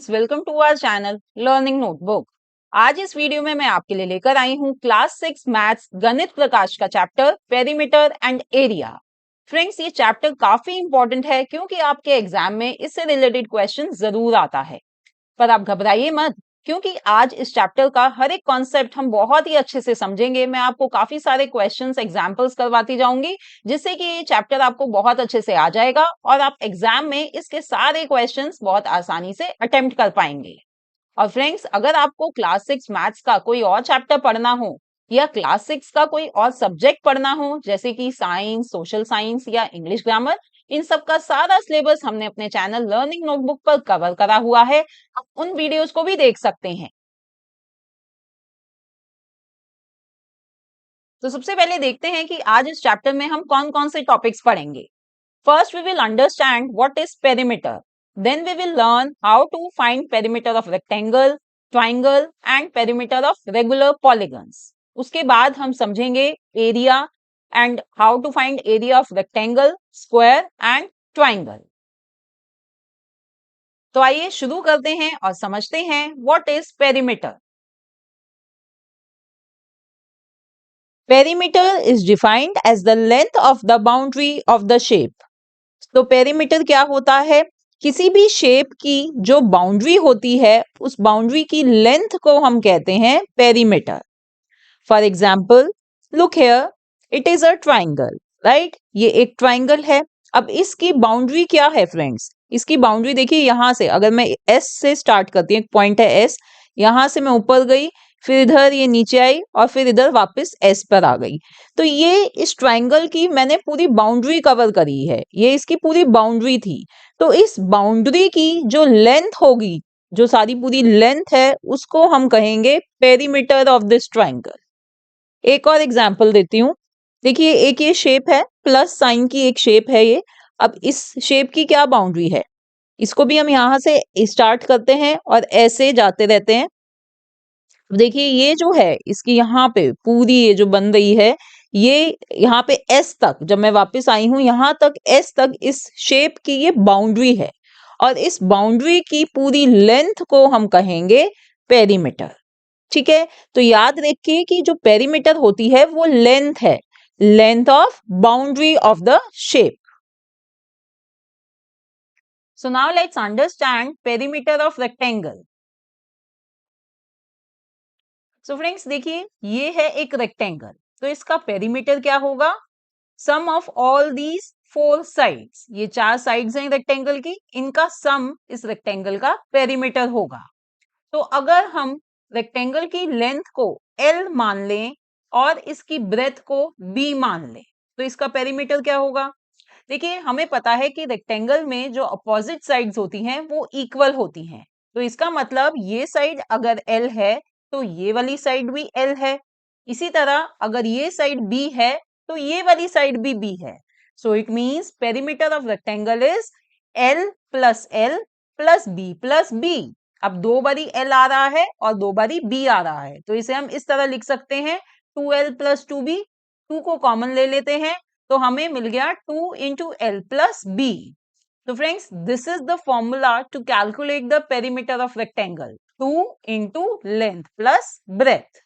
Friends, welcome to our channel learning notebook. आज इस video में मैं आपके लिए लेकर आई हूँ क्लास 6 मैथ्स गणित प्रकाश का chapter perimeter and area. Friends, ये चैप्टर काफी इंपॉर्टेंट है क्योंकि आपके एग्जाम में इससे रिलेटेड क्वेश्चन जरूर आता है। पर आप घबराइए मत, क्योंकि आज इस चैप्टर का हर एक कॉन्सेप्ट हम बहुत ही अच्छे से समझेंगे। मैं आपको काफी सारे क्वेश्चंस एग्जांपल्स करवाती जाऊंगी, जिससे कि ये चैप्टर आपको बहुत अच्छे से आ जाएगा और आप एग्जाम में इसके सारे क्वेश्चंस बहुत आसानी से अटेम्प्ट कर पाएंगे। और फ्रेंड्स, अगर आपको क्लास 6 मैथ्स का कोई और चैप्टर पढ़ना हो या क्लास 6 का कोई और सब्जेक्ट पढ़ना हो, जैसे कि साइंस, सोशल साइंस या इंग्लिश ग्रामर, इन सब का सारा सिलेबस हमने अपने चैनल लर्निंग नोटबुक पर कवर करा हुआ है। आप उन वीडियोस को भी देख सकते हैं। तो सबसे पहले देखते हैं कि आज इस चैप्टर में हम कौन कौन से टॉपिक्स पढ़ेंगे। First, we will understand what is perimeter. Then we will learn how to find perimeter of rectangle, triangle and perimeter of regular polygons. उसके बाद हम समझेंगे area and how to find area of rectangle, square and triangle. तो आइए शुरू करते हैं और समझते हैं what is perimeter. Perimeter is defined as the length of the boundary of the shape. तो पेरीमीटर क्या होता है? किसी भी शेप की जो बाउंड्री होती है, उस बाउंड्री की लेंथ को हम कहते हैं perimeter. For example, look here, it is a triangle, right? ये एक ट्राइंगल है। अब इसकी बाउंड्री क्या है फ्रेंड्स? इसकी बाउंड्री देखिए, यहां से अगर मैं एस से स्टार्ट करती हूँ, एक पॉइंट है एस, यहां से मैं ऊपर गई, फिर इधर ये नीचे आई और फिर इधर वापस एस पर आ गई। तो ये इस ट्राइंगल की मैंने पूरी बाउंड्री कवर करी है, ये इसकी पूरी बाउंड्री थी। तो इस बाउंड्री की जो लेंथ होगी, जो सारी पूरी लेंथ है, उसको हम कहेंगे पेरीमीटर ऑफ दिस ट्राइंगल। एक और एग्जांपल देती हूँ। देखिए, एक ये शेप है, प्लस साइन की एक शेप है ये। अब इस शेप की क्या बाउंड्री है? इसको भी हम यहां से स्टार्ट करते हैं और ऐसे जाते रहते हैं। देखिए, ये जो है, इसकी यहाँ पे पूरी ये जो बन रही है, ये यहाँ पे एस तक, जब मैं वापस आई हूं यहां तक, एस तक इस शेप की ये बाउंड्री है और इस बाउंड्री की पूरी लेंथ को हम कहेंगे पेरीमीटर। ठीक है? तो याद रखिए कि जो पेरीमीटर होती है वो लेंथ है, length of boundary of the shape. So now let's understand perimeter of rectangle. So friends, देखिए, ये है एक रेक्टेंगल, तो इसका पेरीमीटर क्या होगा? Sum of all these 4 sides, ये 4 साइड्स हैं रेक्टेंगल की, इनका सम इस रेक्टेंगल का पेरीमीटर होगा। तो अगर हम रेक्टेंगल की लेंथ को L मान लें और इसकी ब्रेथ को B मान लें, तो इसका पेरीमीटर क्या होगा? देखिए, हमें पता है कि रेक्टेंगल में जो अपोजिट साइड्स होती हैं वो इक्वल होती हैं। तो इसका मतलब ये साइड अगर L है तो ये वाली साइड भी L है। इसी तरह अगर ये साइड B है तो ये वाली साइड भी B है। सो it means perimeter of rectangle is L plus L plus B plus B। अब 2 बारी L आ रहा है और 2 बारी B आ रहा है, तो इसे हम इस तरह लिख सकते हैं 2L प्लस 2B। 2 को कॉमन ले लेते हैं तो हमें मिल गया 2 into L plus B। तो friends, this is the formula to calculate the perimeter of rectangle, 2 into length plus breadth।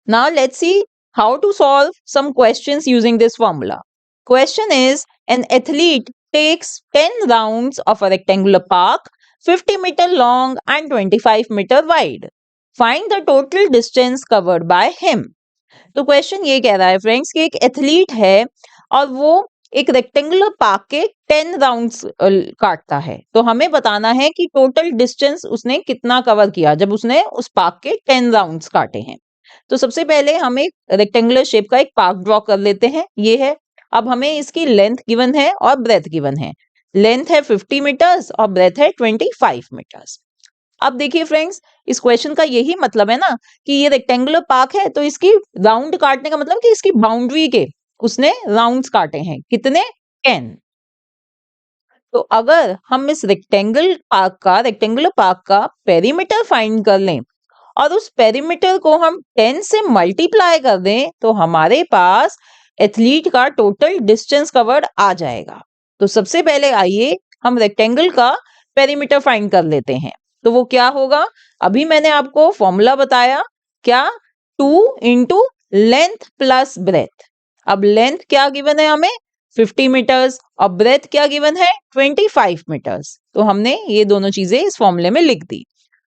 Now let's see how to solve some questions using this formula. Question is, an athlete takes 10 rounds of a rectangular park, 50 meter long and 25 meter wide. Find the total distance covered by him. तो question ये कह रहा है friends कि एक athlete है और वो एक रेक्टेंगुलर पार्क के 10 राउंड्स काटता है। तो हमें बताना है कि टोटल डिस्टेंस उसने कितना कवर किया जब उसने उस पार्क के 10 राउंड्स काटे हैं। तो सबसे पहले हम एक रेक्टेंगुलर शेप का एक पार्क ड्रॉ कर लेते हैं, ये है। अब हमें इसकी लेंथ गिवन है और ब्रेथ गिवन है। लेंथ है 50 मीटर्स और ब्रेथ है 25 मीटर्स। अब देखिए फ्रेंड्स, इस क्वेश्चन का यही मतलब है ना कि ये रेक्टेंगुलर पार्क है, तो इसकी राउंड काटने का मतलब कि इसकी बाउंड्री के उसने राउंड्स काटे हैं, कितने? 10। तो अगर हम इस रेक्टेंगुलर पार्क का पेरीमीटर फाइंड कर लें और उस पेरीमीटर को हम 10 से मल्टीप्लाई कर दें, तो हमारे पास एथलीट का टोटल डिस्टेंस कवर्ड आ जाएगा। तो सबसे पहले आइए हम रेक्टेंगल का पेरीमीटर फाइंड कर लेते हैं। तो वो क्या होगा, अभी मैंने आपको फॉर्मूला बताया, क्या, 2 इंटू लेंथ प्लस ब्रेथ। अब लेंथ क्या गिवन है हमें, 50 मीटर्स, और ब्रेथ क्या गिवन है, 25 मीटर्स। तो हमने ये दोनों चीजें इस फॉर्मूले में लिख दी।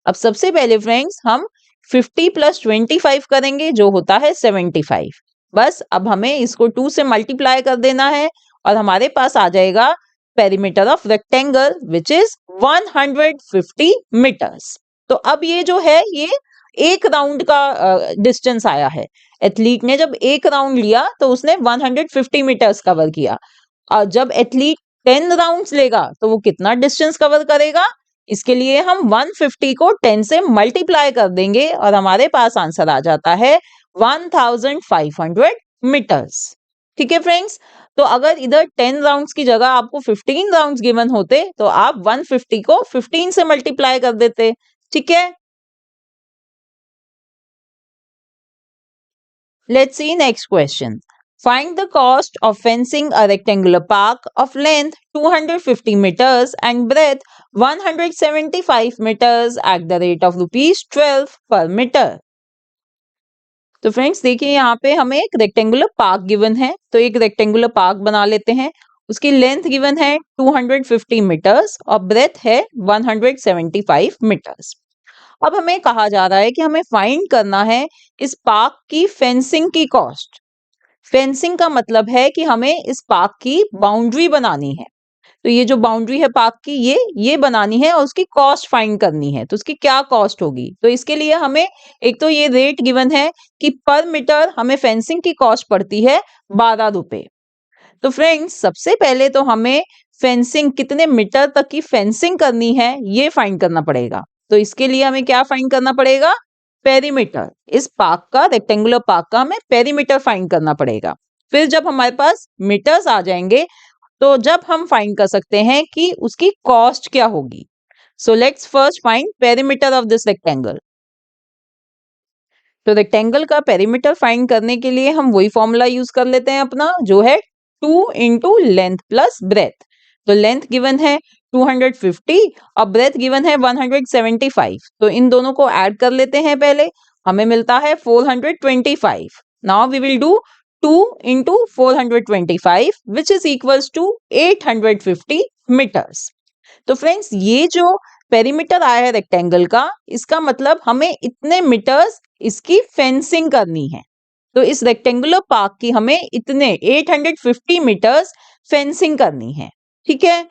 अब सबसे पहले फ्रेंड्स हम 50 प्लस 25 करेंगे जो होता है 75। बस अब हमें इसको 2 से मल्टीप्लाई कर देना है और हमारे पास आ जाएगा perimeter of rectangle which is 150 meters. तो अब ये जो है ये एक राउंड का डिस्टेंस आया है। एथलीट ने जब एक राउंड लिया तो उसने 150 मीटर्स कवर किया, और जब एथलीट 10 राउंड्स लेगा तो वो कितना डिस्टेंस कवर करेगा। इसके लिए हम 150 को 10 से मल्टीप्लाई कर देंगे और हमारे पास आंसर आ जाता है 1500 मीटर्स। ठीक है फ्रेंड्स, तो अगर इधर 10 राउंड्स की जगह आपको 15 राउंड्स गिवन होते तो आप 150 को 15 से मल्टीप्लाई कर देते। ठीक है, let's see next question. Find the cost of fencing a rectangular park of length 250 meters and breadth 175 meters at the rate of rupees 12 per meter. तो फ्रेंड्स देखिए यहाँ पे हमें एक रेक्टेंगुलर पार्क गिवन है, तो एक रेक्टेंगुलर पार्क बना लेते हैं। उसकी लेंथ गिवन है 250 मीटर्स और ब्रेथ है 175 मीटर्स। अब हमें कहा जा रहा है कि हमें फाइंड करना है इस पार्क की फेंसिंग की कॉस्ट। फेंसिंग का मतलब है कि हमें इस पार्क की बाउंड्री बनानी है। तो ये जो बाउंड्री है पार्क की ये बनानी है और उसकी कॉस्ट फाइंड करनी है। तो उसकी क्या कॉस्ट होगी, तो इसके लिए हमें एक तो ये रेट गिवन है कि पर मीटर हमें फेंसिंग की कॉस्ट पड़ती है 12 रुपए। तो फ्रेंड्स सबसे पहले तो हमें फेंसिंग कितने मीटर तक की फेंसिंग करनी है ये फाइंड करना पड़ेगा। तो इसके लिए हमें क्या फाइंड करना पड़ेगा, पेरीमीटर। इस पार्क का, रेक्टेंगुलर पार्क का हमें पेरीमीटर फाइंड करना पड़ेगा। फिर जब हमारे पास मीटर्स आ जाएंगे तो जब हम फाइंड कर सकते हैं कि उसकी कॉस्ट क्या होगी। So let's first find perimeter of this rectangle. तो रेक्टेंगल का पेरीमीटर फाइंड करने के लिए हम वही फॉर्मूला यूज कर लेते हैं अपना, जो है 2 इंटू लेंथ प्लस ब्रेथ। तो लेंथ गिवन है 250 और ब्रेथ गिवन है 175। तो इन दोनों को ऐड कर लेते हैं पहले, हमें मिलता है 425। Now we will do 2 into 425 which is equals to 850 meters. तो फ्रेंड्स ये जो पेरीमीटर आया है रेक्टेंगल का, इसका मतलब हमें इतने मीटर्स इसकी फेंसिंग करनी है। तो इस रेक्टेंगुलर पार्क की हमें इतने 850 मीटर्स फेंसिंग करनी है। ठीक है,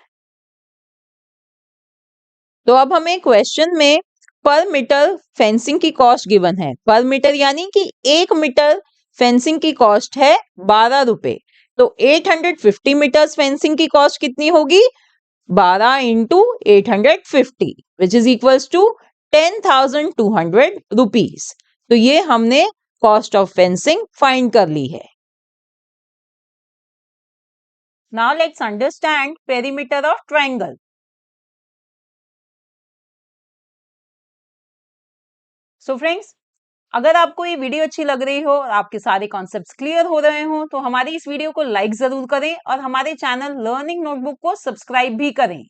तो अब हमें क्वेश्चन में पर मीटर फेंसिंग की कॉस्ट गिवन है। पर मीटर यानी कि 1 मीटर फेंसिंग की कॉस्ट है 12 रुपए। तो 850 मीटर्स फेंसिंग की कॉस्ट कितनी होगी, 12 into 850 which is equals to 10,200 rupees. तो ये हमने कॉस्ट ऑफ फेंसिंग फाइंड कर ली है। Now let's understand perimeter of triangle. So friends, अगर आपको ये वीडियो अच्छी लग रही हो और आपके सारे कॉन्सेप्ट्स क्लियर हो रहे हो तो हमारी इस वीडियो को लाइक जरूर करें और हमारे चैनल लर्निंग नोटबुक को सब्सक्राइब भी करें।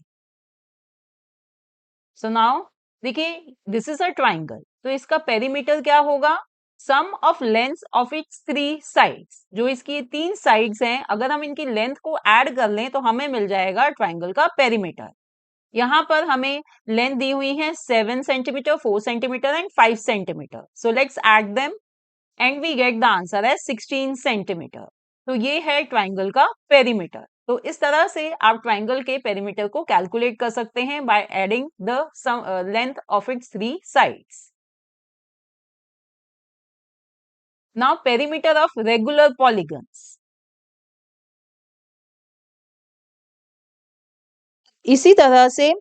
सो नाउ देखिए, दिस इज अ ट्राइंगल, तो इसका पेरीमीटर क्या होगा, sum of length of its 3 sides. जो इसकी 3 साइड्स हैं, अगर हम इनकी लेंथ को ऐड कर लें तो हमें मिल जाएगा ट्राइंगल का पेरीमीटर। यहाँ पर हमें लेंथ दी हुई है 7 centimeter, 4 centimeter and 5 centimeter. So let's add them and we get the answer है 16 सेंटीमीटर। तो ये है ट्राइंगल का पेरीमीटर। तो इस तरह से आप ट्राइंगल के पेरीमीटर को कैलकुलेट कर सकते हैं by adding the length of its 3 sides. Now perimeter of regular polygons. इसी तरह से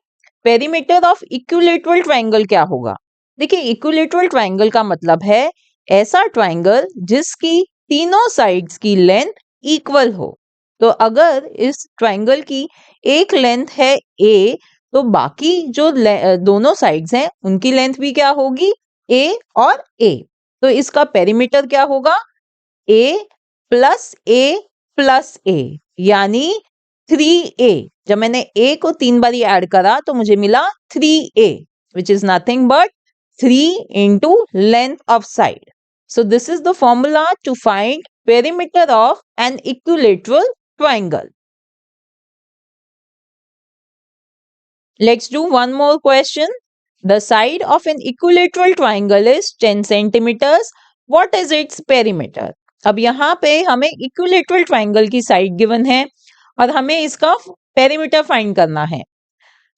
पेरीमीटर ऑफ इक्विलेटरल ट्राइंगल क्या होगा। देखिए, इक्विलेटरल ट्राइंगल का मतलब है ऐसा ट्राइंगल जिसकी तीनों साइड्स की लेंथ इक्वल हो। तो अगर इस ट्राइंगल की एक लेंथ है a, तो बाकी जो दोनों साइड्स हैं उनकी लेंथ भी क्या होगी, a और a। तो इसका पेरीमीटर क्या होगा, a प्लस ए यानी 3a। जब मैंने a को 3 बारी ऐड करा तो मुझे मिला 3a, which is nothing but 3 into length of side. So this is the formula to find perimeter of an equilateral triangle. Let's do one more question. The side of an equilateral triangle is 10 centimeters. What is its perimeter? अब यहाँ पे हमें equilateral triangle की side given है और हमें इसका perimeter find करना है।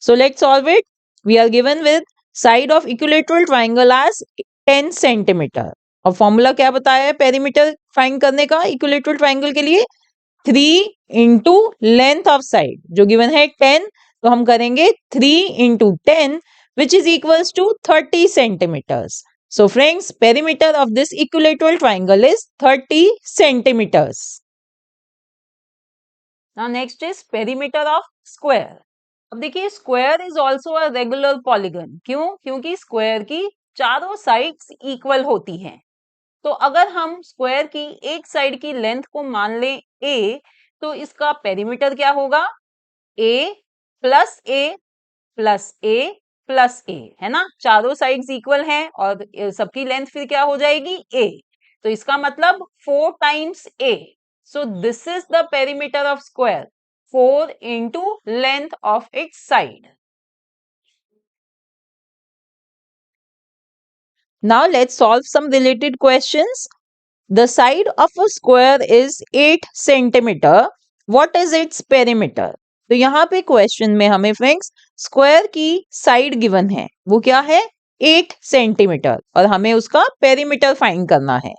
So let's solve it. We are given with side of equilateral triangle as 10 centimeter. और फॉर्मूला क्या बताया है पेरीमीटर फाइंड करने का इक्विलेटरल ट्राइंगल के लिए? 3 into लेंथ ऑफ साइड जो गिवन है 10, तो हम करेंगे 3 into 10 which is equals to 30 centimeters. So friends, perimeter of this equilateral triangle is 30 centimeters. Now next is perimeter of square. अब देखिए square is also a regular polygon. क्यों? क्योंकि square की चारों साइड्स इक्वल होती हैं। तो अगर हम स्क्वायर की एक साइड की लेंथ को मान लें a, तो इसका पेरीमीटर क्या होगा? a plus a plus a plus a, है ना? चारों साइड्स इक्वल हैं और सबकी लेंथ फिर क्या हो जाएगी? a। तो इसका मतलब 4 times a. So this is the perimeter of square, 4 into length of its side. Now let's solve some related questions. The side of a square is 8 centimeter. What is its perimeter? तो यहाँ पे question में हमें friends square की side given है, वो क्या है? 8 सेंटीमीटर, और हमें उसका पेरीमीटर फाइंड करना है।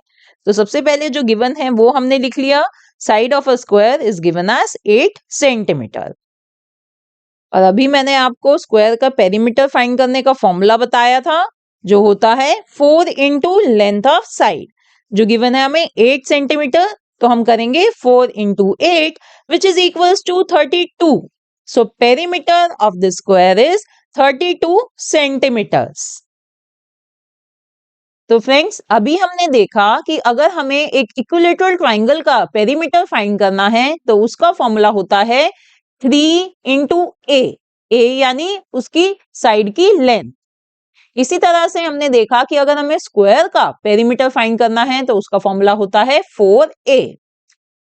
तो सबसे पहले जो गिवन है वो हमने लिख लिया, side of a square is given as 8 centimeter. और अभी मैंने आपको स्क्वायर का पेरीमीटर फाइंड करने का फॉर्मूला बताया था, जो होता है 4 into लेंथ ऑफ साइड, जो गिवन है हमें 8 सेंटीमीटर, तो हम करेंगे 4 into 8 which is equals to 32. So perimeter of the square is 32 centimeters. तो फ्रेंड्स अभी हमने देखा कि अगर हमें एक इक्विलेटरल ट्राइंगल का पेरीमीटर फाइंड करना है तो उसका फॉर्मूला होता है 3 into a यानी उसकी साइड की लेंथ। इसी तरह से हमने देखा कि अगर हमें स्क्वायर का पेरीमीटर फाइंड करना है तो उसका फॉर्मूला होता है 4a।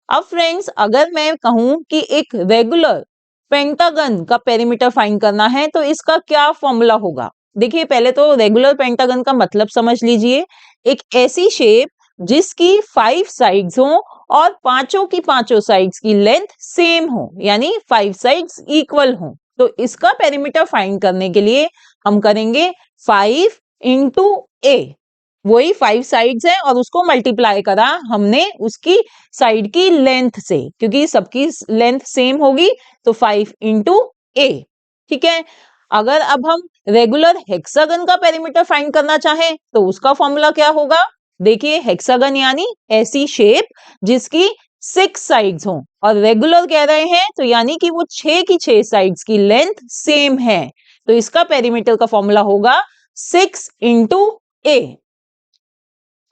अब फ्रेंड्स अगर मैं कहूं कि एक रेगुलर पेंटागन का पेरीमीटर फाइंड करना है तो इसका क्या फॉर्मूला होगा? देखिए पहले तो रेगुलर पेंटागन का मतलब समझ लीजिए, एक ऐसी शेप जिसकी 5 साइड्स हो और पांचों की पांचों साइड्स की लेंथ सेम हो, यानी 5 साइड्स इक्वल हो। तो इसका पेरीमीटर फाइंड करने के लिए हम करेंगे 5 into a, वही 5 साइड्स है और उसको मल्टीप्लाई करा हमने उसकी साइड की लेंथ से, क्योंकि सबकी लेंथ सेम होगी, तो 5 into a। ठीक है। अगर अब हम रेगुलर हेक्सागन का पेरीमीटर फाइंड करना चाहें तो उसका फॉर्मूला क्या होगा? देखिए हेक्सागन यानी ऐसी शेप जिसकी 6 साइड्स हो, और रेगुलर कह रहे हैं तो यानी कि वो 6 की 6 साइड्स की लेंथ सेम है, तो इसका पेरीमीटर का फॉर्मूला होगा 6 into a।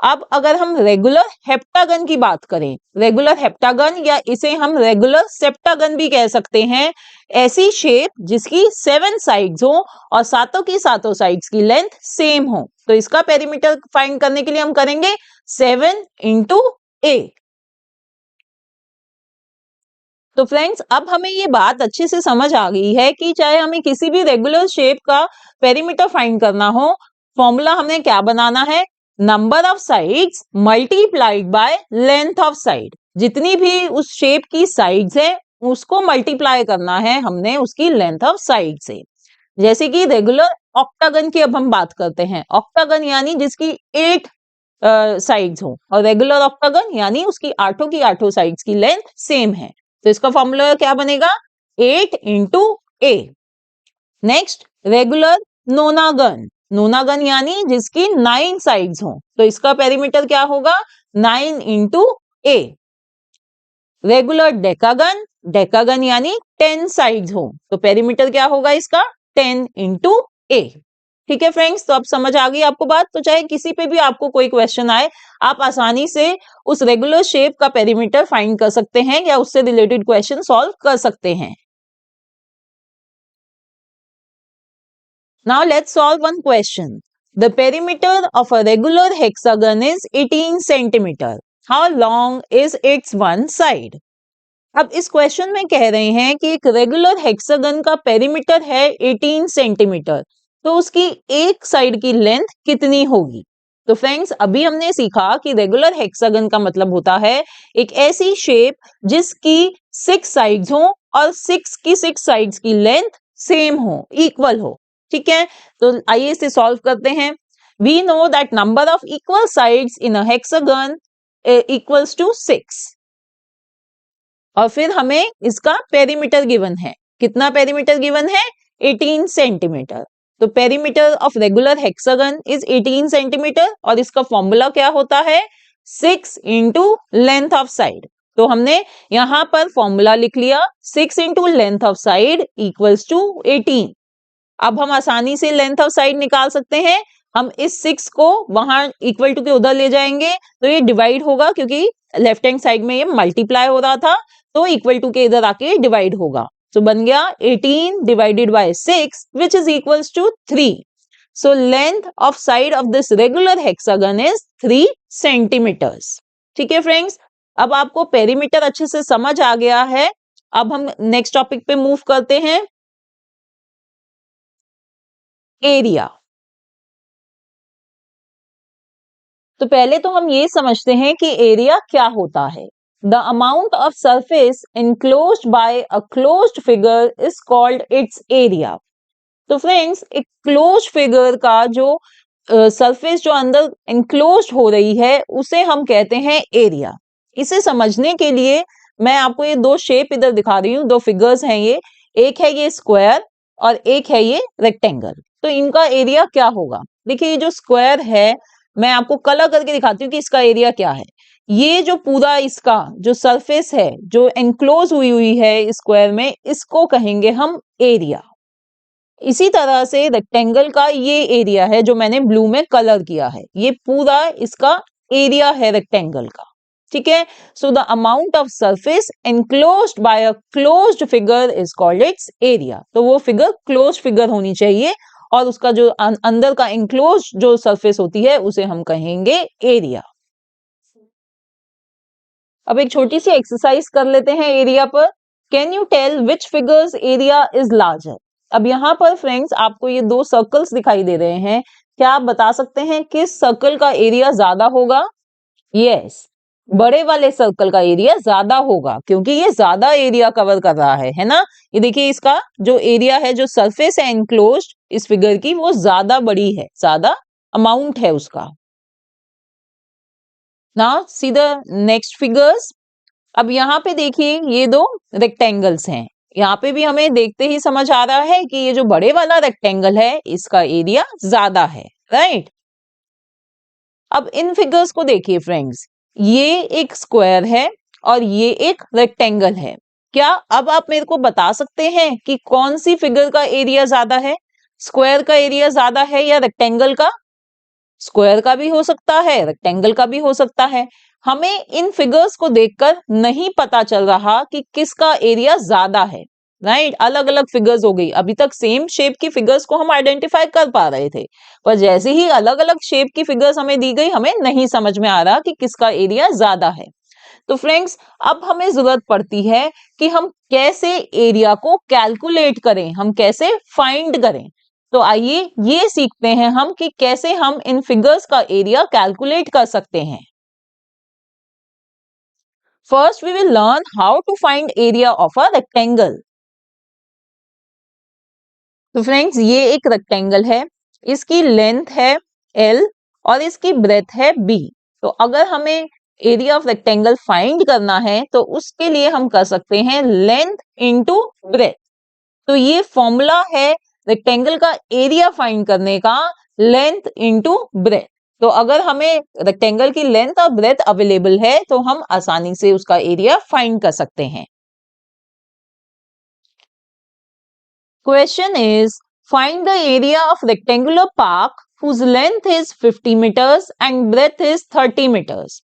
अब अगर हम रेगुलर हेप्टागन की बात करें, रेगुलर हेप्टागन या इसे हम रेगुलर सेप्टागन भी कह सकते हैं, ऐसी शेप जिसकी 7 साइड्स हो और सातों की सातों साइड्स की लेंथ सेम हो, तो इसका पेरीमीटर फाइंड करने के लिए हम करेंगे 7 into a। तो फ्रेंड्स अब हमें ये बात अच्छे से समझ आ गई है कि चाहे हमें किसी भी रेगुलर शेप का पेरीमीटर फाइंड करना हो, फॉर्मूला हमें क्या बनाना है? Number of sides multiplied by length of side. जितनी भी उस शेप की साइड्स है उसको मल्टीप्लाई करना है हमने उसकी लेंथ ऑफ साइड से। जैसे कि रेगुलर ऑक्टागन की अब हम बात करते हैं, ऑक्टागन यानी जिसकी 8 साइड्स हो, और रेगुलर ऑक्टागन यानी उसकी आठों की आठों साइड्स की लेंथ सेम है, तो इसका फॉर्मूला क्या बनेगा? 8 into a। नेक्स्ट रेगुलर नोनागन, नोनागन यानी जिसकी 9 साइड्स हो, तो इसका पेरीमीटर क्या होगा? 9 into a। Regular decagon, decagon यानी 10 साइड्स हो, तो पेरीमीटर क्या होगा इसका? 10 into a। ठीक है फ्रेंड्स, तो अब समझ आ गई आपको बात। तो चाहे किसी पे भी आपको कोई क्वेश्चन आए, आप आसानी से उस रेगुलर शेप का पेरीमीटर फाइंड कर सकते हैं या उससे रिलेटेड क्वेश्चन सॉल्व कर सकते हैं। Now let's solve one question. The perimeter of a regular hexagon is 18 centimeter. How long is its one side? अब इस क्वेश्चन में कह रहे हैं कि एक रेगुलर हेक्सागन का पेरीमीटर है 18 सेंटीमीटर, तो उसकी एक साइड की लेंथ कितनी होगी? तो फ्रेंड्स, अभी हमने सीखा कि रेगुलर हेक्सागन का मतलब होता है एक ऐसी शेप जिसकी 6 साइड्स हो और 6 की 6 साइड्स की लेंथ सेम हो, इक्वल हो। ठीक है, तो आइए इसे सॉल्व करते हैं। We know that number of equal sides in a hexagon equals to 6 और फिर हमें इसका पेरीमीटर गिवन है। कितना पेरीमीटर गिवन है? 18 सेंटीमीटर। तो perimeter of regular hexagon is 18 centimetre और इसका फॉर्मूला क्या होता है? 6 इंटू लेंथ ऑफ साइड। तो हमने यहां पर फॉर्मूला लिख लिया, 6 into length of side equals to 18। अब हम आसानी से लेंथ ऑफ साइड निकाल सकते हैं। हम इस 6 को वहां इक्वल टू के उधर ले जाएंगे तो ये डिवाइड होगा, क्योंकि लेफ्ट हैंड साइड में ये मल्टीप्लाई हो रहा था, तो इक्वल टू के इधर आके डिवाइड होगा। तो बन गया 18 divided by 6 which is equals to 3। So length of side of this regular hexagon is 3 centimeters. ठीक है फ्रेंड्स, अब आपको पेरीमीटर अच्छे से समझ आ गया है। अब हम नेक्स्ट टॉपिक पे मूव करते हैं, एरिया। तो पहले तो हम ये समझते हैं कि एरिया क्या होता है। The amount of surface enclosed by a closed figure is called its area. तो फ्रेंड्स, एक क्लोज्ड फिगर का जो सरफेस जो अंदर enclosed हो रही है उसे हम कहते हैं एरिया। इसे समझने के लिए मैं आपको ये दो शेप इधर दिखा रही हूँ, दो फिगर्स हैं ये, एक है ये स्क्वायर और एक है ये रेक्टेंगल। तो इनका एरिया क्या होगा? देखिए, ये जो स्क्वायर है, मैं आपको कलर करके दिखाती हूँ कि इसका एरिया क्या है। ये जो पूरा इसका जो सरफेस है जो एनक्लोज हुई हुई है स्क्वायर में, इसको कहेंगे हम एरिया। इसी तरह से रेक्टेंगल का ये एरिया है जो मैंने ब्लू में कलर किया है, ये पूरा इसका एरिया है रेक्टेंगल का। ठीक है, so the amount of surface enclosed bye a closed figure is called its area. तो वो फिगर क्लोज्ड फिगर होनी चाहिए और उसका जो अंदर का एनक्लोज जो सरफेस होती है उसे हम कहेंगे एरिया। अब एक छोटी सी एक्सरसाइज कर लेते हैं एरिया पर। Can you tell which figures area is larger? अब यहाँ पर फ्रेंड्स आपको ये दो सर्कल्स दिखाई दे रहे हैं, क्या आप बता सकते हैं किस सर्कल का एरिया ज्यादा होगा? यस, बड़े वाले सर्कल का एरिया ज्यादा होगा, क्योंकि ये ज्यादा एरिया कवर कर रहा है ना। ये देखिए, इसका जो एरिया है, जो सरफेस है एनक्लोज्ड इस फिगर की, वो ज्यादा बड़ी है, ज्यादा अमाउंट है उसका। Now see the next figures. अब यहाँ पे देखिए, ये दो रेक्टेंगल्स हैं। यहाँ पे भी हमें देखते ही समझ आ रहा है कि ये जो बड़े वाला रेक्टेंगल है इसका एरिया ज्यादा है, राइट। अब इन फिगर्स को देखिए फ्रेंड्स, ये एक स्क्वायर है और ये एक रेक्टेंगल है। क्या अब आप मेरे को बता सकते हैं कि कौन सी फिगर का एरिया ज्यादा है? स्क्वायर का एरिया ज्यादा है या रेक्टेंगल का? स्क्वायर का भी हो सकता है, रेक्टेंगल का भी हो सकता है। हमें इन फिगर्स को देखकर नहीं पता चल रहा कि किसका एरिया ज्यादा है, राइट। अलग अलग फिगर्स हो गई, अभी तक सेम शेप की फिगर्स को हम आइडेंटिफाई कर पा रहे थे, पर जैसे ही अलग अलग शेप की फिगर्स हमें दी गई, हमें नहीं समझ में आ रहा कि किसका एरिया ज्यादा है। तो फ्रेंड्स, अब हमें जरूरत पड़ती है कि हम कैसे एरिया को कैलकुलेट करें, हम कैसे फाइंड करें। तो आइए ये सीखते हैं हम कि कैसे हम इन फिगर्स का एरिया कैलकुलेट कर सकते हैं। First we will learn how to find area of a rectangle. तो फ्रेंड्स, ये एक रेक्टेंगल है, इसकी लेंथ है L और इसकी ब्रेथ है B। तो अगर हमें एरिया ऑफ रेक्टेंगल फाइंड करना है तो उसके लिए हम कर सकते हैं लेंथ इंटू ब्रेथ। तो ये फॉर्मूला है रेक्टेंगल का एरिया फाइंड करने का, लेंथ इंटू ब्रेथ। तो अगर हमें रेक्टेंगल की लेंथ और ब्रेथ अवेलेबल है तो हम आसानी से उसका एरिया फाइंड कर सकते हैं। Question is, find the area of rectangular park whose length is 50 meters and breadth is 30 meters.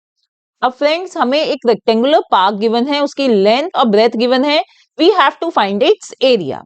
अब फ्रेंड्स हमें एक रेक्टेंगुलर पार्क गिवन है, उसकी लेंथ और ब्रेथ गिवन है. We have to find its area.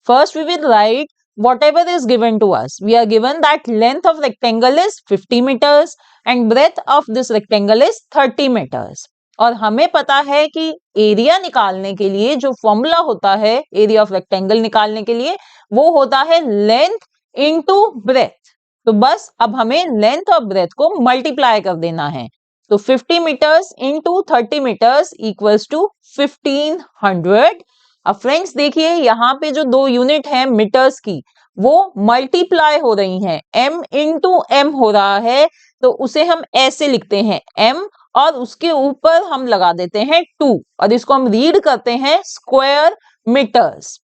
First we will write whatever is given to us. We are given that length of rectangle is 50 meters and breadth of this rectangle is 30 meters. और हमें पता है कि area निकालने के लिए जो formula होता है एरिया ऑफ रेक्टेंगल निकालने के लिए वो होता है लेंथ इनटू ब्रेथ. तो बस अब हमें लेंथ और ब्रेथ को मल्टीप्लाई कर देना है. तो 50 meters into 30 meters equals to 1500. अब फ्रेंड्स देखिए यहाँ पे जो दो यूनिट है मीटर्स की वो मल्टीप्लाई हो रही हैं. m इंटू एम हो रहा है तो उसे हम ऐसे लिखते हैं m और उसके ऊपर हम लगा देते हैं 2 और इसको हम रीड करते हैं स्क्वायर मीटर्स.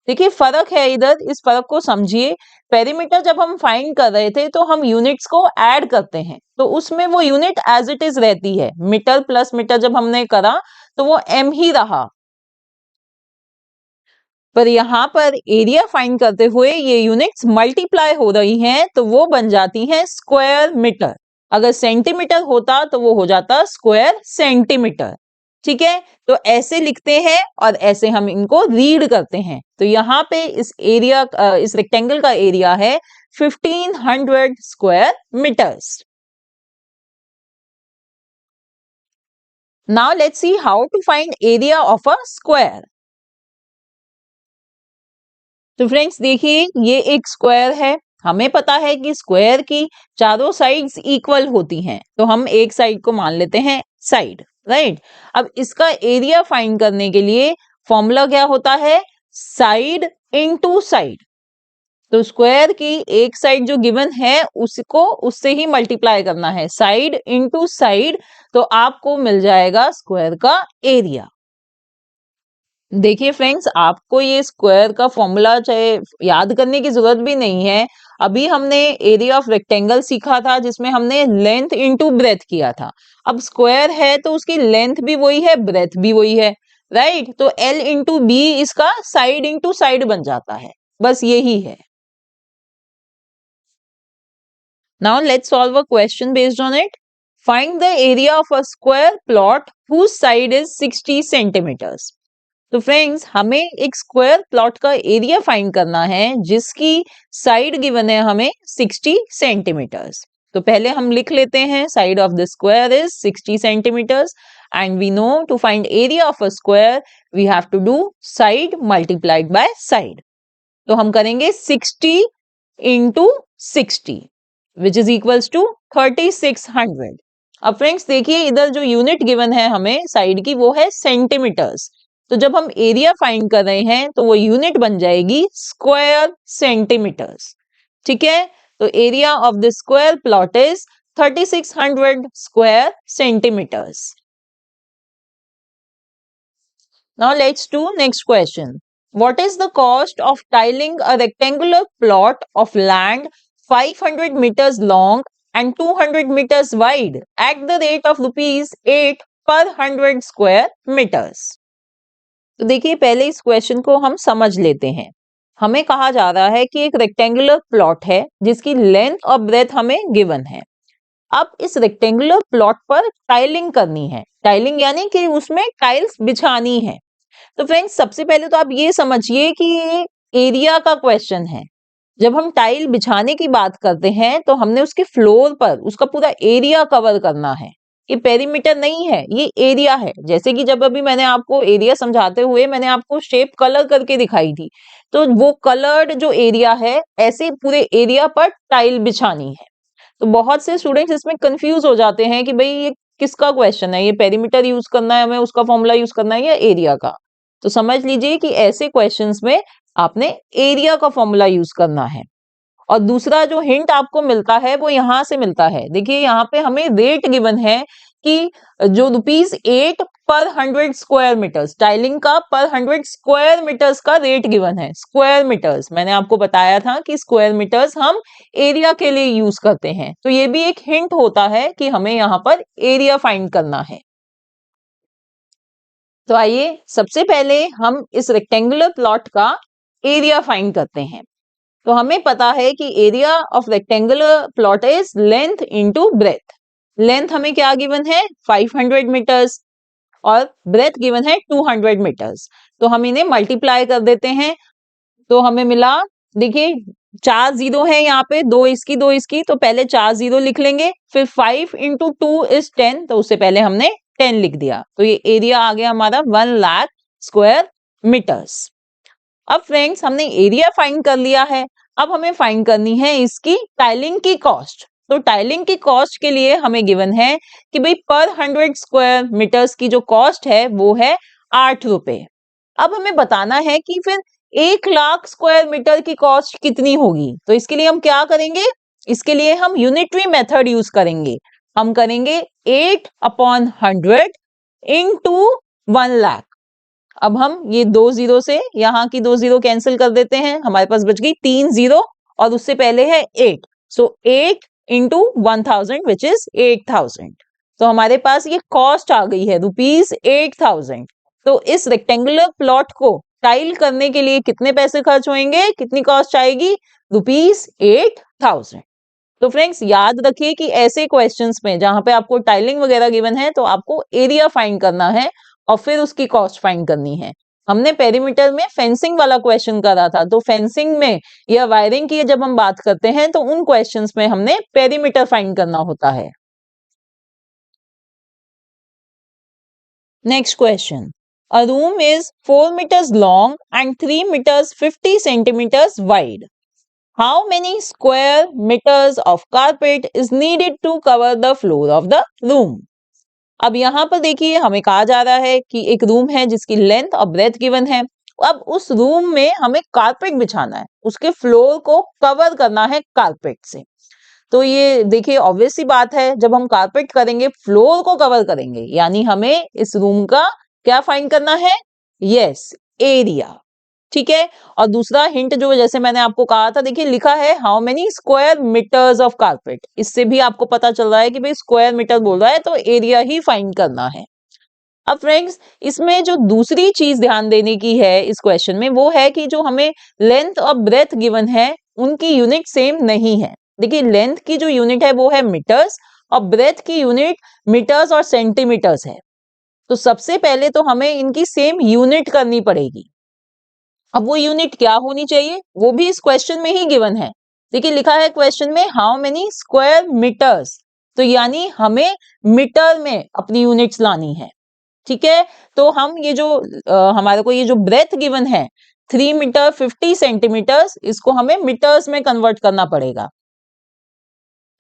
देखिए फर्क है इधर, इस फर्क को समझिए. पेरीमीटर जब हम फाइंड कर रहे थे तो हम यूनिट्स को ऐड करते हैं तो उसमें वो यूनिट एज इट इज रहती है. मीटर प्लस मीटर जब हमने करा तो वो m ही रहा. पर यहाँ पर एरिया फाइंड करते हुए ये यूनिट्स मल्टीप्लाई हो रही हैं तो वो बन जाती हैं स्क्वायर मीटर. अगर सेंटीमीटर होता तो वो हो जाता स्क्वायर सेंटीमीटर. ठीक है, तो ऐसे लिखते हैं और ऐसे हम इनको रीड करते हैं. तो यहाँ पे इस एरिया इस रेक्टेंगल का एरिया है 1500 square meters. Now let's see how to find area of a square. तो फ्रेंड्स देखिए ये एक स्क्वायर है. हमें पता है कि स्क्वायर की चारों साइड्स इक्वल होती हैं तो हम एक साइड को मान लेते हैं साइड. राइट, अब इसका एरिया फाइंड करने के लिए फॉर्मूला क्या होता है साइड इनटू साइड. तो स्क्वायर की एक साइड जो गिवन है उसको उससे ही मल्टीप्लाई करना है साइड इनटू साइड. तो आपको मिल जाएगा स्क्वायर का एरिया. देखिए फ्रेंड्स आपको ये स्क्वायर का फॉर्मूला चाहे याद करने की जरूरत भी नहीं है. अभी हमने एरिया ऑफ रेक्टेंगल सीखा था जिसमें हमने लेंथ इनटू ब्रेथ किया था. अब स्क्वायर है तो उसकी लेंथ भी वही है ब्रेथ भी वही है. राइट, तो L इंटू बी इसका साइड इंटू साइड बन जाता है. बस यही है. Now let's solve a question based on it. Find the area of a square plot whose side is 60 centimeters. तो फ्रेंड्स हमें एक स्क्वायर प्लॉट का एरिया फाइंड करना है जिसकी साइड गिवन है हमें 60 सेंटीमीटर्स. तो पहले हम लिख लेते हैं side of the square is 60 centimeters and we know to find area of a square we have to do side multiplied by side. तो हम करेंगे 60 into 60 which is equals to 3600. अब फ्रेंड्स देखिए इधर जो यूनिट गिवन है हमें side की वो है सेंटीमीटर्स. तो जब हम एरिया फाइंड कर रहे हैं तो वो यूनिट बन जाएगी स्क्वायर सेंटीमीटर्स. ठीक है, तो area of the square plot is 3600 square centimeters. Now let's do next question. What is the cost of tiling a rectangular plot of land 500 meters long and 200 meters wide at the rate of rupees 8 per 100 square meters. तो देखिए पहले इस question को हम समझ लेते हैं. हमें कहा जा रहा है कि एक रेक्टेंगुलर प्लॉट है जिसकी लेंथ और ब्रेथ हमें गिवन है. अब इस रेक्टेंगुलर प्लॉट पर टाइलिंग करनी है. टाइलिंग यानी कि उसमें टाइल्स बिछानी है. तो फ्रेंड्स सबसे पहले तो आप ये समझिए कि ये एरिया का क्वेश्चन है. जब हम टाइल बिछाने की बात करते हैं तो हमने उसके फ्लोर पर उसका पूरा एरिया कवर करना है. ये पेरीमीटर नहीं है, ये एरिया है. जैसे कि जब अभी मैंने आपको एरिया समझाते हुए मैंने आपको शेप कलर करके दिखाई थी तो वो कलर्ड जो एरिया है ऐसे पूरे एरिया पर टाइल बिछानी है. तो बहुत से स्टूडेंट्स इसमें कंफ्यूज हो जाते हैं कि भाई ये किसका क्वेश्चन है, ये पेरीमीटर यूज करना है हमें उसका फॉर्मूला यूज करना है या एरिया का. तो समझ लीजिए कि ऐसे क्वेश्चंस में आपने एरिया का फॉर्मूला यूज करना है. और दूसरा जो हिंट आपको मिलता है वो यहां से मिलता है. देखिए यहाँ पे हमें रेट गिवन है कि जो रुपीज 8 पर 100 स्क्वायर मीटर्स टाइलिंग का पर 100 स्क्वायर मीटर्स का रेट गिवन है. स्क्वायर मीटर्स मैंने आपको बताया था कि स्क्वायर मीटर्स हम एरिया के लिए यूज करते हैं. तो ये भी एक हिंट होता है कि हमें यहाँ पर एरिया फाइंड करना है. तो आइए सबसे पहले हम इस रेक्टेंगुलर प्लॉट का एरिया फाइंड करते हैं। तो हमें पता है कि area of rectangular plot is length into breath. Length हमें क्या गिवन है 500 मीटर्स और ब्रेथ गिवन है 200 मीटर्स। तो हम इन्हें मल्टीप्लाई कर देते हैं। तो हमें मिला, देखिए 4 जीरो है यहाँ पे, दो इसकी, तो पहले 4 जीरो लिख लेंगे, फिर 5 इंटू 2 इज 10, तो उससे पहले हमने 10 लिख दिया। तो ये एरिया आ गया हमारा 1 लाख स्क्वायर मीटर्स। अब फ्रेंड्स हमने एरिया फाइंड कर लिया है, अब हमें फाइंड करनी है इसकी टाइलिंग की कॉस्ट। तो टाइलिंग की कॉस्ट के लिए हमें गिवन है कि भाई पर 100 स्क्वायर मीटर्स की जो कॉस्ट है वो है 8 रुपए। अब हमें बताना है कि फिर 1 लाख स्क्वायर मीटर की कॉस्ट कितनी होगी। तो इसके लिए हम क्या करेंगे, इसके लिए हम यूनिटरी मेथड यूज करेंगे। हम करेंगे 8/100 इंटू 1 लाख। अब हम ये 2 जीरो से यहाँ की 2 जीरो कैंसिल कर देते हैं, हमारे पास बच गई 3 जीरो और उससे पहले है 8। सो 8 इंटू 1000 विच इज 8000। तो हमारे पास ये कॉस्ट आ गई है रुपीज 8000। तो इस रेक्टेंगुलर प्लॉट को टाइल करने के लिए कितने पैसे खर्च होंगे, कितनी कॉस्ट आएगी, रुपीज 8000। तो फ्रेंड्स याद रखिए कि ऐसे क्वेश्चंस में जहां पे आपको टाइलिंग वगैरह गिवन है तो आपको एरिया फाइंड करना है और फिर उसकी कॉस्ट फाइंड करनी है। हमने पेरीमीटर में फेंसिंग वाला क्वेश्चन करा था, तो फेंसिंग में या वायरिंग की जब हम बात करते हैं तो उन क्वेश्चंस में हमने पेरीमीटर फाइंड करना होता है। Next question, a room is 4 meters long and 3 meters 50 centimeters wide. How many square meters of carpet is needed to cover the floor of the room? अब यहाँ पर देखिए हमें कहा जा रहा है कि एक रूम है जिसकी लेंथ और ब्रेथ गिवन है। अब उस रूम में हमें कारपेट बिछाना है, उसके फ्लोर को कवर करना है कारपेट से। तो ये देखिए ऑब्वियस सी बात है, जब हम कारपेट करेंगे फ्लोर को कवर करेंगे, यानी हमें इस रूम का क्या फाइंड करना है, यस एरिया। ठीक है, और दूसरा हिंट जो जैसे मैंने आपको कहा था, देखिए लिखा है how many square meters of carpet. इससे भी आपको पता चल रहा है कि भाई स्क्वायर मीटर बोल रहा है तो एरिया ही फाइंड करना है। अब फ्रेंड्स इसमें जो दूसरी चीज ध्यान देने की है इस क्वेश्चन में वो है कि जो हमें लेंथ और ब्रेथ गिवन है उनकी यूनिट सेम नहीं है। देखिए लेंथ की जो यूनिट है वो है मीटर्स और ब्रेथ की यूनिट मीटर्स और सेंटीमीटर्स है। तो सबसे पहले तो हमें इनकी सेम यूनिट करनी पड़ेगी। अब वो यूनिट क्या होनी चाहिए वो भी इस क्वेश्चन में ही गिवन है। देखिए लिखा है क्वेश्चन में हाउ मेनी स्क्वायर मीटर्स, तो यानी हमें मीटर में अपनी यूनिट्स लानी है। ठीक है, तो हम ये जो हमारे को ये जो ब्रेथ गिवन है 3 मीटर 50 सेंटीमीटर्स, इसको हमें मीटर्स में कन्वर्ट करना पड़ेगा।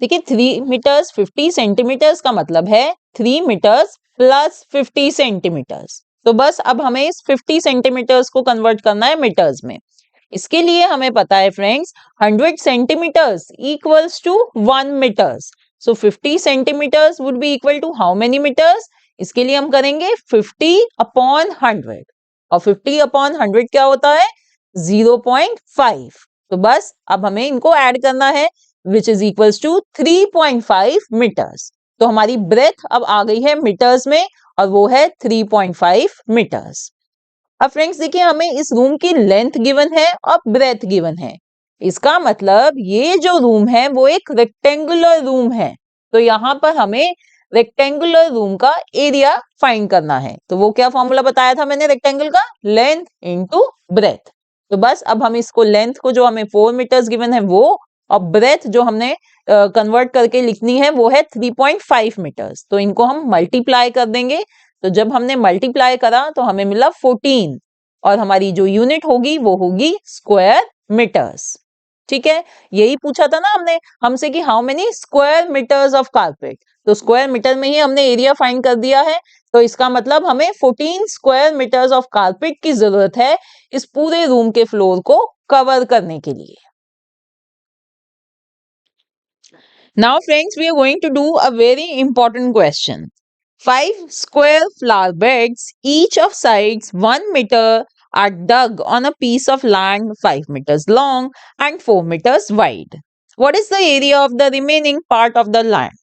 देखिए 3 मीटर्स 50 सेंटीमीटर्स का मतलब है 3 मीटर्स प्लस 50 सेंटीमीटर्स। तो बस अब हमें इस 50 सेंटीमीटर्स को कन्वर्ट करना है मीटर्स में। इसके लिए हमें पता है friends 100 centimeters equals to 1 meters. So 50 centimeters would be equal to how many meters. इसके लिए हम करेंगे 50/100 और 50/100 क्या होता है 0.5। तो बस अब हमें इनको ऐड करना है which is equals to 3.5 meters. तो हमारी ब्रेथ अब आ गई है मीटर्स में और वो है 3.5 मीटर्स। अब फ्रेंड्स देखिए हमें इस रूम की लेंथ गिवन है और ब्रेथ गिवन है। इसका मतलब ये जो रूम है वो एक रेक्टेंगुलर रूम है। तो यहाँ पर हमें रेक्टेंगुलर रूम का एरिया फाइंड करना है। तो वो क्या फॉर्मूला बताया था मैंने रेक्टेंगल का, लेंथ इंटू ब्रेथ। तो बस अब हम इसको लेंथ को जो हमें 4 मीटर्स गिवन है वो और ब्रेथ जो हमने कन्वर्ट करके लिखनी है वो है 3.5 मीटर्स। तो इनको हम मल्टीप्लाई कर देंगे। तो जब हमने मल्टीप्लाई करा तो हमें मिला 14 और हमारी जो यूनिट होगी वो होगी स्क्वायर मीटर्स। ठीक है, यही पूछा था ना हमने हमसे कि how many square meters of carpet. तो स्क्वायर मीटर में ही हमने एरिया फाइंड कर दिया है। तो इसका मतलब हमें 14 स्क्वायर मीटर्स ऑफ कारपेट की जरूरत है इस पूरे रूम के फ्लोर को कवर करने के लिए। Now friends, we are going to do a very important question. 5 square flower beds, each of sides 1 meter, are dug on a piece of land 5 meters long and 4 meters wide. What is the area of the remaining part of the land?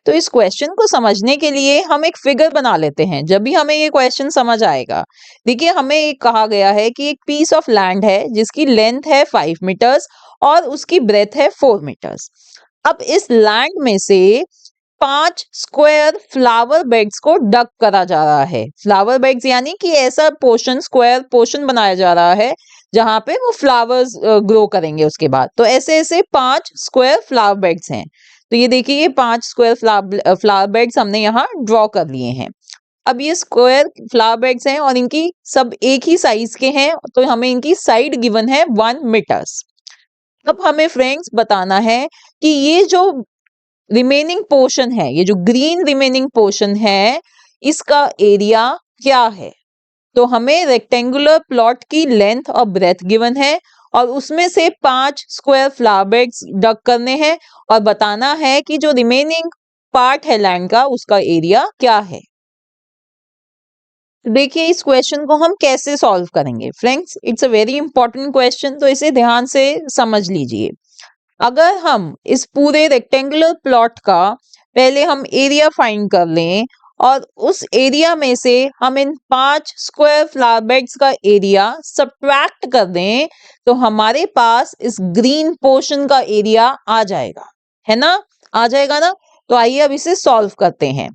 तो इस question को समझने के लिए हम एक figure बना लेते हैं, जब भी हमें ये क्वेश्चन समझ आएगा। देखिए, हमें एक कहा गया है कि एक पीस ऑफ लैंड है जिसकी लेंथ है 5 मीटर्स और उसकी ब्रेथ है 4 मीटर्स। अब इस लैंड में से 5 स्क्वायर फ्लावर बेड्स को डग करा जा रहा है। फ्लावर बेड्स यानी कि ऐसा पोर्शन, स्क्वायर पोर्शन बनाया जा रहा है जहां पे वो फ्लावर्स ग्रो करेंगे उसके बाद। तो ऐसे ऐसे 5 स्क्वायर फ्लावर बेड्स हैं। तो ये देखिए, ये 5 स्क्वायर फ्लावर बेड्स हमने यहाँ ड्रॉ कर लिए हैं। अब ये स्क्वायर फ्लावर बेड्स हैं और इनकी सब एक ही साइज के हैं, तो हमें इनकी साइड गिवन है 1 मीटर्स। अब हमें फ्रेंड्स बताना है कि ये जो रिमेनिंग पोर्शन है, ये जो ग्रीन रिमेनिंग पोर्शन है, इसका एरिया क्या है। तो हमें रेक्टेंगुलर प्लॉट की लेंथ और ब्रेथ गिवन है और उसमें से 5 स्क्वायर फ्लावर बेड्स डग करने हैं और बताना है कि जो रिमेनिंग पार्ट है लैंड का, उसका एरिया क्या है। देखिए, इस क्वेश्चन को हम कैसे सॉल्व करेंगे friends, it's a very important question, तो इसे ध्यान से समझ लीजिए। अगर हम इस पूरे रेक्टेंगुलर प्लॉट का पहले हम एरिया फाइंड कर लें और उस एरिया में से हम इन 5 स्क्वायर फ्लावर बेड्स का एरिया सब्ट्रैक्ट कर दें, तो हमारे पास इस ग्रीन पोर्शन का एरिया आ जाएगा, है ना, आ जाएगा ना। तो आइए अब इसे सॉल्व करते हैं।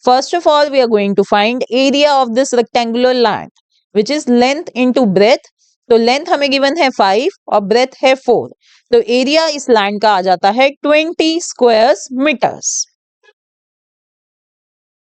First of all we are going to find area of this rectangular land which is length into breadth. तो लेंथ हमें गिवन है 5 और ब्रेथ है 4, तो एरिया इस लैंड का आ जाता है 20 स्क्वायर मीटर्स।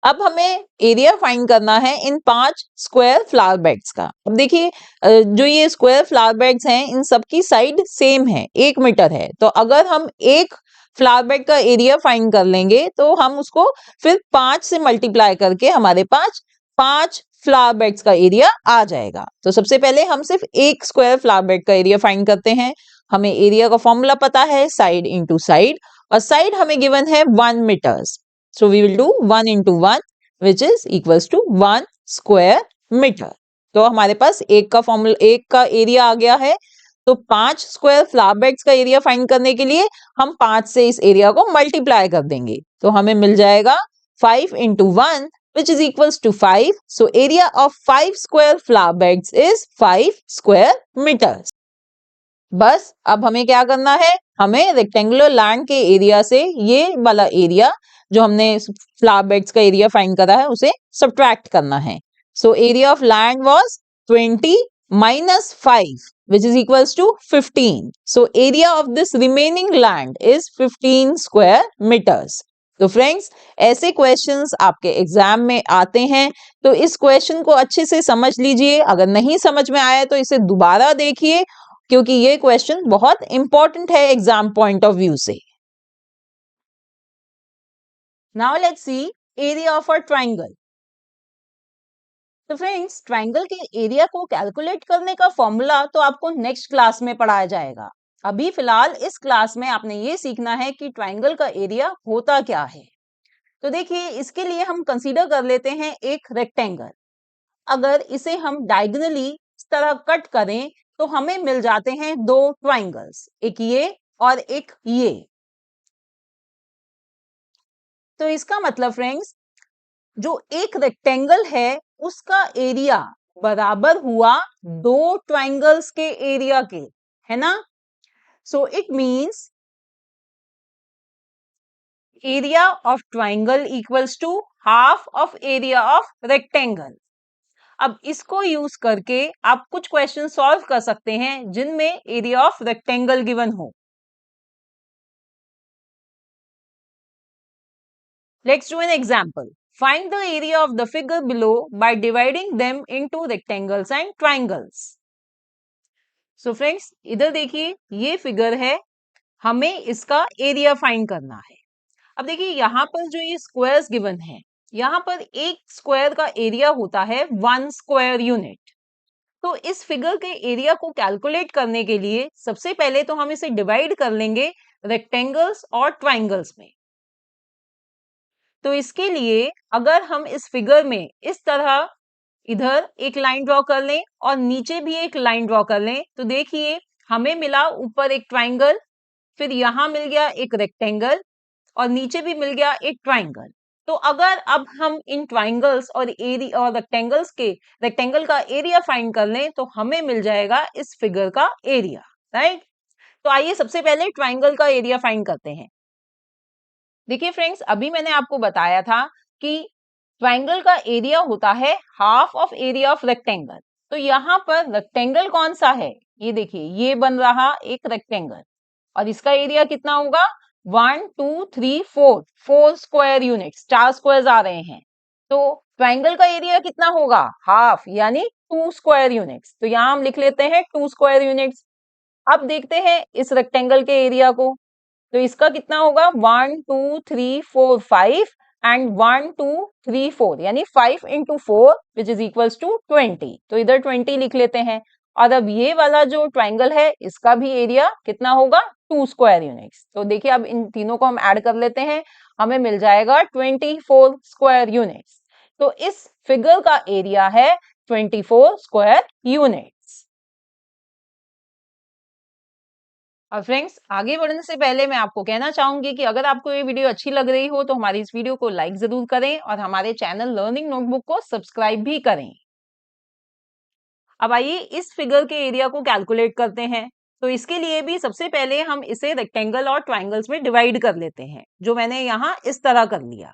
अब हमें एरिया फाइंड करना है इन 5 स्क्वायर फ्लावर बेड्स का। अब देखिए, जो ये स्क्वायर फ्लावर बेड्स हैं, इन सबकी साइड सेम है, 1 मीटर है। तो अगर हम एक फ्लावर बेड का एरिया फाइंड कर लेंगे तो हम उसको फिर 5 से मल्टीप्लाई करके हमारे पास 5 फ्लावर बेड्स का एरिया आ जाएगा। तो सबसे पहले हम सिर्फ एक स्क्वायर फ्लावर बेड का एरिया फाइंड करते हैं। हमें एरिया का फॉर्मूला पता है, साइड इंटू साइड, और साइड हमें गिवन है 1 metres. So we will do 1 into 1 which is equals to 1 square meter. तो हमारे पास एक का फॉर्मूला, एक का एरिया आ गया है। तो 5 स्क्वायर फ्लावर बेड्स का एरिया फाइंड करने के लिए हम 5 से इस एरिया को मल्टीप्लाई कर देंगे, तो हमें मिल जाएगा 5 into 1 which is equals to 5. So area of 5 square flower beds is 5 square meters. बस अब हमें क्या करना है, हमें रेक्टेंगुलर लैंड के एरिया से ये वाला एरिया जो हमने फ्लावर बेड्स का एरिया फाइंड करा है उसे सब्ट्रैक्ट करना है। So area of land was 20 minus 5 which is equals to 15. So area of this remaining land is 15 square meters. तो फ्रेंड्स, ऐसे क्वेश्चंस आपके एग्जाम में आते हैं, तो इस क्वेश्चन को अच्छे से समझ लीजिए। अगर नहीं समझ में आया तो इसे दोबारा देखिए, क्योंकि ये क्वेश्चन बहुत इंपॉर्टेंट है एग्जाम पॉइंट ऑफ व्यू से। Now let's C area of a triangle. तो फ्रेंड्स, ट्राइंगल के एरिया को कैलकुलेट करने का फॉर्मूला तो आपको नेक्स्ट क्लास में पढ़ाया जाएगा। अभी फिलहाल इस क्लास में आपने ये सीखना है कि ट्राइंगल का एरिया होता क्या है। तो देखिए, इसके लिए हम कंसीडर कर लेते हैं एक रेक्टेंगल। अगर इसे हम डायगोनली इस तरह कट करें तो हमें मिल जाते हैं दो ट्राइंगल्स, एक ये और एक ये। तो इसका मतलब फ्रेंड्स, जो एक रेक्टेंगल है उसका एरिया बराबर हुआ दो ट्राइंगल्स के एरिया के, है ना। So it means area of triangle equals to half of area of rectangle. अब इसको यूज करके आप कुछ क्वेश्चन सॉल्व कर सकते हैं जिनमें एरिया ऑफ रेक्टेंगल गिवन हो। Let's do an example. Find the area of the figure below by dividing them into rectangles and triangles. So friends, इधर देखिए, ये फिगर है, हमें इसका एरिया फाइंड करना है। अब देखिए, यहाँ पर जो ये स्क्वायर्स गिवन है, यहाँ पर एक स्क्वायर का एरिया होता है 1 स्क्वायर यूनिट। तो इस फिगर के एरिया को कैलकुलेट करने के लिए सबसे पहले तो हम इसे डिवाइड कर लेंगे रेक्टेंगल्स और ट्राइंगल्स में। तो इसके लिए अगर हम इस फिगर में इस तरह इधर एक लाइन ड्रॉ कर लें और नीचे भी एक लाइन ड्रॉ कर लें, तो देखिए हमें मिला ऊपर एक ट्राइंगल, फिर यहां मिल गया एक रेक्टेंगल और नीचे भी मिल गया एक ट्राइंगल। तो अगर अब हम इन ट्राइंगल्स और एरिया और रेक्टेंगल का एरिया फाइंड कर लें तो हमें मिल जाएगा इस फिगर का एरिया, राइट। तो आइए सबसे पहले ट्राइंगल का एरिया फाइंड करते हैं। देखिए फ्रेंड्स, अभी मैंने आपको बताया था कि ट्राइंगल का एरिया होता है half of area of rectangle. तो यहाँ पर रेक्टेंगल कौन सा है, ये देखिए, ये बन रहा एक रेक्टेंगल और इसका एरिया कितना होगा, 1 2 3 4, 4 स्क्वायर यूनिट्स, 4 स्क्वायर आ रहे हैं। तो ट्राइंगल का एरिया कितना होगा, हाफ, यानी 2 स्क्वायर यूनिट्स। तो यहाँ हम लिख लेते हैं 2 स्क्वायर यूनिट्स। अब देखते हैं इस रेक्टेंगल के एरिया को। तो इसका कितना होगा, 1 2 3 4 5 एंड 1 2 3 4, यानी 5 × 4 विच इज इक्वल्स टू 20। तो इधर 20 लिख लेते हैं। और अब ये वाला जो ट्राइंगल है इसका भी एरिया कितना होगा, 2 स्क्वायर यूनिट्स। तो देखिए अब इन तीनों को हम ऐड कर लेते हैं, हमें मिल जाएगा 24 स्क्वायर यूनिट्स। तो इस फिगर का एरिया है 24 स्क्वायर यूनिट्स। और फ्रेंड्स, आगे बढ़ने से पहले मैं आपको कहना चाहूंगी कि अगर आपको ये वीडियो अच्छी लग रही हो तो हमारी इस वीडियो को लाइक जरूर करें और हमारे चैनल लर्निंग नोटबुक को सब्सक्राइब भी करें। अब आइए इस फिगर के एरिया को कैलकुलेट करते हैं। तो इसके लिए भी सबसे पहले हम इसे रेक्टेंगल और ट्राइंगल्स में डिवाइड कर लेते हैं, जो मैंने यहाँ इस तरह कर लिया।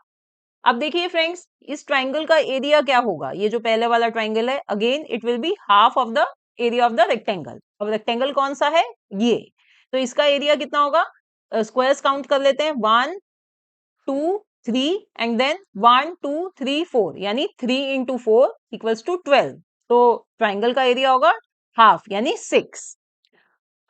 अब देखिए फ्रेंड्स, इस ट्राइंगल का एरिया क्या होगा, ये जो पहले वाला ट्राइंगल है, again it will be half of the area of the rectangle. अब रेक्टेंगल कौन सा है, ये। तो इसका एरिया कितना होगा, स्क्वायर्स काउंट कर लेते हैं, 1 2 3 एंड देन 1 2 3 4, यानी 3 × 4 इक्वल्स टू 12। तो ट्राइंगल का एरिया होगा हाफ, यानी 6।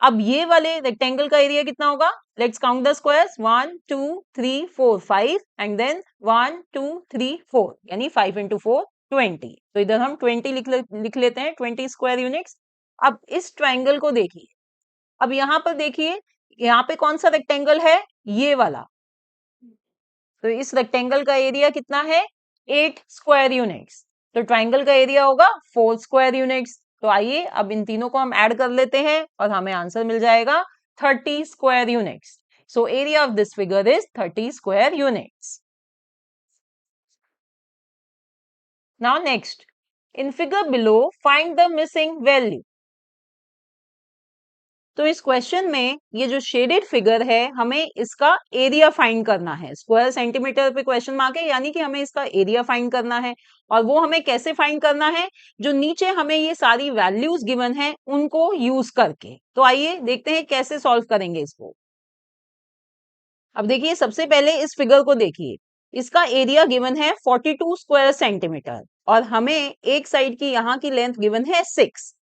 अब ये वाले रेक्टेंगल का एरिया कितना होगा, let's count the squares, 1 2 3 4 5 and then 1 2 3 4, यानी 5 × 4 20। तो इधर हम 20 लिख लेते हैं, 20 स्क्वायर यूनिट्स। अब इस ट्राइंगल को देखिए, अब यहाँ पर देखिए, यहाँ पे कौन सा रेक्टेंगल है, ये वाला। तो इस रेक्टेंगल का एरिया कितना है, 8 स्क्वायर यूनिट्स। तो ट्राइंगल का एरिया होगा 4 स्क्वायर यूनिट्स। तो आइए अब इन तीनों को हम ऐड कर लेते हैं और हमें आंसर मिल जाएगा 30 square units. So area of this figure is 30 square units. Now next, in figure below find the missing value. तो इस क्वेश्चन में ये जो शेडेड फिगर है, हमें इसका एरिया फाइंड करना है। स्क्वायर सेंटीमीटर पे क्वेश्चन मार्क है, यानी कि हमें इसका एरिया फाइंड करना है। और वो हमें कैसे फाइंड करना है, जो नीचे हमें ये सारी वैल्यूज गिवन है उनको यूज करके। तो आइए देखते हैं कैसे सॉल्व करेंगे इसको। अब देखिए, सबसे पहले इस फिगर को देखिए, इसका एरिया गिवन है 42 स्क्वायर सेंटीमीटर और हमें एक साइड की यहाँ की लेंथ गिवन है 6।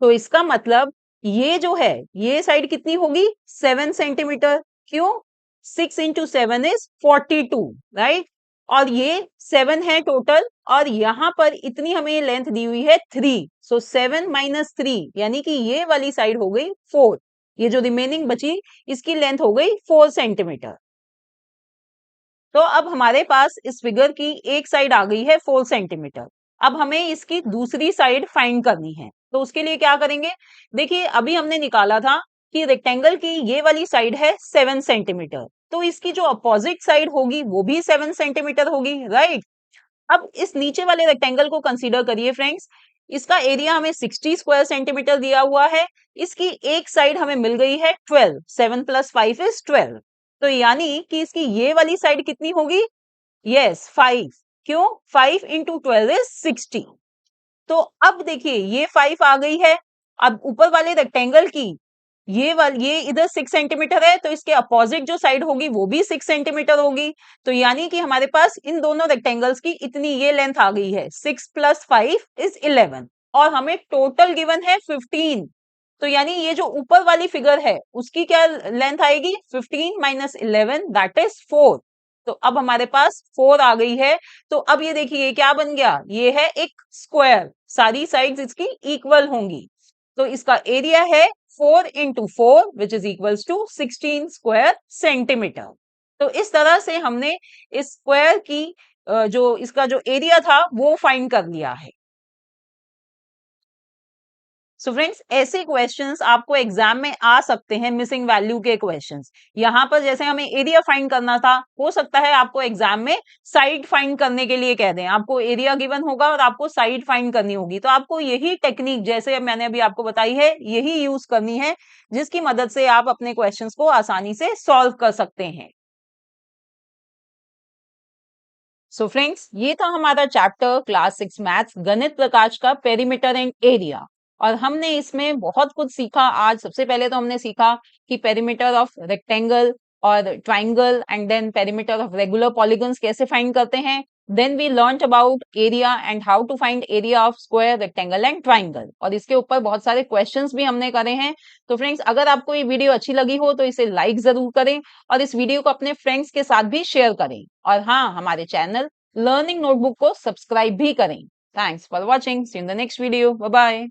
तो इसका मतलब ये जो है, ये साइड कितनी होगी, 7 सेंटीमीटर। क्यों, 6 × 7 इज 42, राइट। और ये 7 है टोटल, और यहाँ पर इतनी हमें लेंथ दी हुई है 3। सो 7 - 3, यानी कि ये वाली साइड हो गई 4। ये जो रिमेनिंग बची, इसकी लेंथ हो गई 4 सेंटीमीटर। तो अब हमारे पास इस फिगर की एक साइड आ गई है 4 सेंटीमीटर। अब हमें इसकी दूसरी साइड फाइंड करनी है। तो उसके लिए क्या करेंगे, देखिए अभी हमने निकाला था कि रेक्टेंगल की ये वाली साइड है 7 सेंटीमीटर, तो इसकी जो अपोजिट साइड होगी वो भी 7 सेंटीमीटर होगी, राइट। अब इस नीचे वाले रेक्टेंगल को कंसीडर करिए फ्रेंड्स। इसका एरिया हमें 60 स्क्वायर सेंटीमीटर दिया हुआ है। इसकी एक साइड हमें मिल गई है 12, 7 + 5 इज 12। तो यानी कि इसकी ये वाली साइड कितनी होगी, यस 5। क्यों, 5 × 12 इज 60। तो अब देखिए ये 5 आ गई है। अब ऊपर वाले रेक्टेंगल की ये इधर 6 सेंटीमीटर है, तो इसके अपोजिट जो साइड होगी वो भी 6 सेंटीमीटर होगी। तो यानी कि हमारे पास इन दोनों रेक्टेंगल्स की इतनी ये लेंथ आ गई है, 6 + 5 इज 11। और हमें टोटल गिवन है 15। तो यानी ये जो ऊपर वाली फिगर है उसकी क्या लेंथ आएगी, 15 - 11 दैट इज 4। तो अब हमारे पास 4 आ गई है। तो अब ये देखिए क्या बन गया, ये है एक स्क्वायर, सारी साइड्स इसकी इक्वल होंगी। तो इसका एरिया है 4 × 4 which is equals to 16 square centimeter. तो इस तरह से हमने इस स्क्वायर की जो इसका जो एरिया था वो फाइंड कर लिया है। सो फ्रेंड्स ऐसे क्वेश्चंस आपको एग्जाम में आ सकते हैं, मिसिंग वैल्यू के क्वेश्चंस। यहां पर जैसे हमें एरिया फाइंड करना था, हो सकता है आपको एग्जाम में साइड फाइंड करने के लिए कह दें। आपको एरिया गिवन होगा और आपको साइड फाइंड करनी होगी, तो आपको यही टेक्निक जैसे मैंने अभी आपको बताई है यही यूज करनी है, जिसकी मदद से आप अपने क्वेश्चंस को आसानी से सॉल्व कर सकते हैं। सो फ्रेंड्स ये था हमारा चैप्टर क्लास 6 मैथ्स गणित प्रकाश का पेरीमीटर एंड एरिया, और हमने इसमें बहुत कुछ सीखा। आज सबसे पहले तो हमने सीखा कि पेरीमीटर ऑफ रेक्टेंगल और triangle and then perimeter of regular polygons कैसे फाइंड करते हैं। Then we learn about area and how to find area of square, rectangle and triangle, और इसके ऊपर बहुत सारे क्वेश्चंस भी हमने करे हैं। तो फ्रेंड्स अगर आपको ये वीडियो अच्छी लगी हो तो इसे लाइक जरूर करें और इस वीडियो को अपने फ्रेंड्स के साथ भी शेयर करें, और हाँ हमारे चैनल लर्निंग नोटबुक को सब्सक्राइब भी करें। Thanks for watching, see you in the next video, bye bye.